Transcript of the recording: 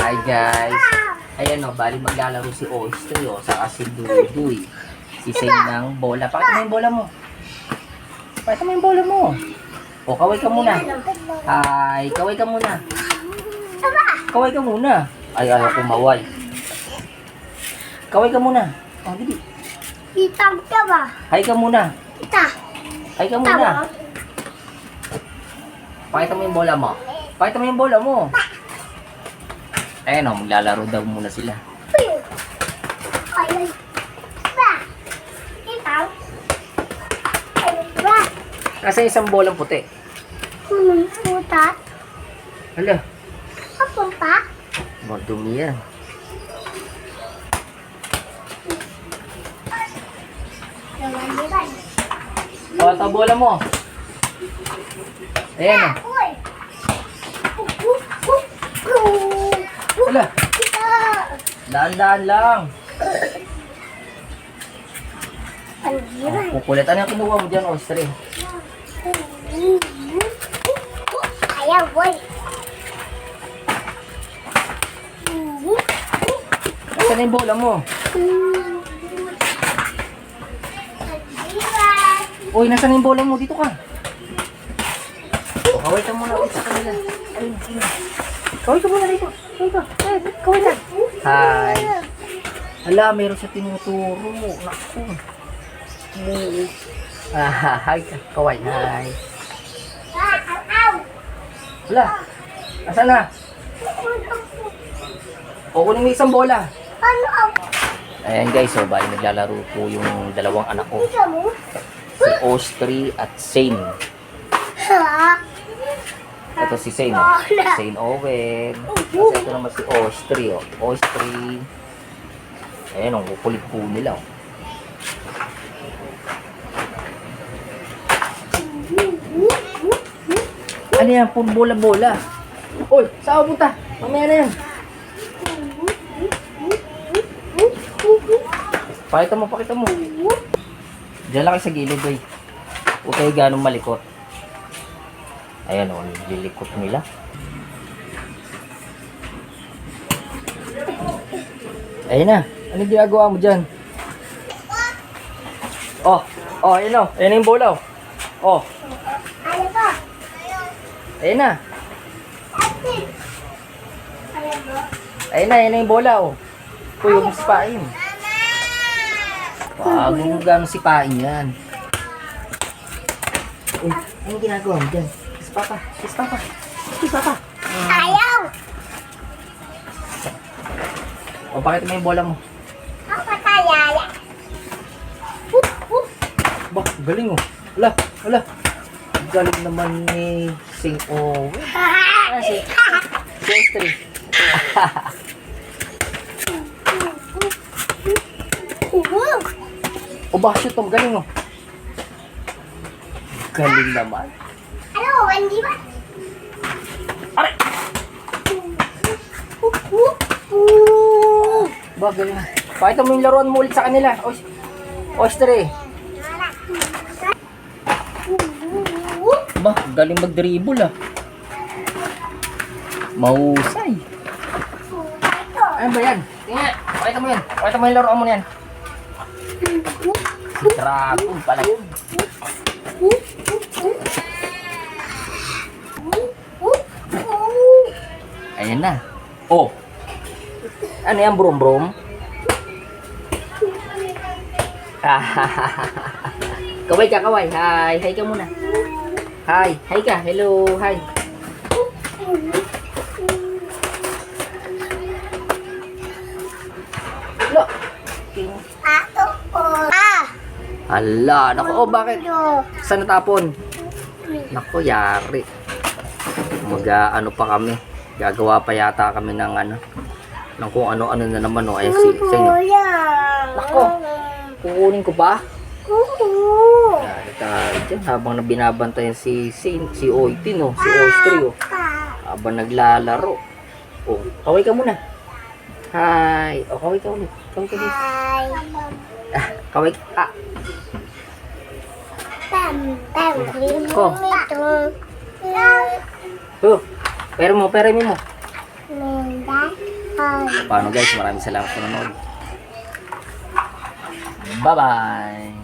Hi guys. Ayan o, bali maglalaro si Oyster o, saka si Duduy. Sisay ng bola. Pakita mo yung bola mo. Pakita mo yung bola mo. O, kaway ka muna. Hi, kaway ka muna. Kaway ka muna. Ay, ayaw kumaway. Kaway ka muna. O, dili. Itang ka ba? Hi ka muna. Ita. Hi ka muna. Pakita mo yung bola mo. Pakita mo yung bola mo. Ayan o, maglalaro daw muna sila. Ay, ba? Itang. Ay, ba? Kasi isang bolang puti. Putat. Hala, Apong pa? madumi yan. Lawan-lawan. O, ito bola mo. Ayan o. Uy. Hala, Ita. daan-daan lang. Pandiran. Kukulit. Ano yung kinuha mo dyan, Oyster? Ayaw, boy. Nasaan na yung bola mo? Uy, nasaan na yung bola mo? Dito ka. O, kaway ka muna ulit sa kanila. Ayun, ayun. Kaway ka muna dito. Kaway ka. Kaway ka. Hi. Hala, meron siya tinuturo. Naku. Hi ka. Kaway. Hi. Hala. Nasaan na? O, kunin mo isang bola. Ayan guys, so bali naglalaro po yung dalawang anak ko. Si Ostri at Zane. Ito si Zane, oh. Zane Owen. Kasi ito naman si Ostri, oh. Ostri. Ayan, ang kukulit po nila, oh. Ano yan? Puro bola-bola. Uy, saan ako punta? Mamaya na yan. Pakita mo, pakita mo. Diyan lang kayo sa gilid, boy. Huwag kayo ganong malikot. Ayan o, nilikot nila. Ayan na. Anong ginagawa mo dyan? Oh, oh, ayan o. Ayan na yung bola o. Oh. Ayaw pa. Ayan na. Ayaw mo. Ayan na yung bola o. Uy, huwag mong sipain. Wag mo gano'ng sipain yan. Uy, anong ginagawa mo dyan? Kiss papa, kiss papa. Kiss papa. Ayaw. O, pakita mo yung bola mo. Ako tayaya. Ba, galing o. Wala, wala. Galing naman ni Sing Owen. Ah, si Ostri. O ba, shoot o. Galing o. Galing naman. Ano, hindi ba? Aray! Ba, galing. Pakita mo yung laruan mo ulit sa kanila. Ostri. Ba, galing mag-dribble ah. Mahusay. Ano ba yan? Tingnan, pakita mo yan. Pakita mo yung laruan mo yan. Si Dragon pala yun. Ayan na. Oh. Ano yan, brom-brom? Kaway ka, kaway. Hi. Hi ka muna. Hi. Hi ka. Hello. Hi. Hello. Ato ko. Ah. Hala. Naku. Oh, bakit? Saan natapon? Naku, yari. Mag-ano pa kami. Gagawa pa yata kami ng ano. Ng kung ano-ano na naman. Oh. Ayan si Sino. Nako. Kukunin ko ba? Yan, tayo dyan. Habang binabantayan si Oitin, oh. Si Ostri, oh. Habang naglalaro. Oh, kaway ka muna. Hi. Oh, kaway ka ulit. Kaway ka ulit. Hi. Ah, kaway ka. Ah. Ko. Oh, pera mo, pera mo. Paano guys, maraming salamat sa nanonood. Bye-bye!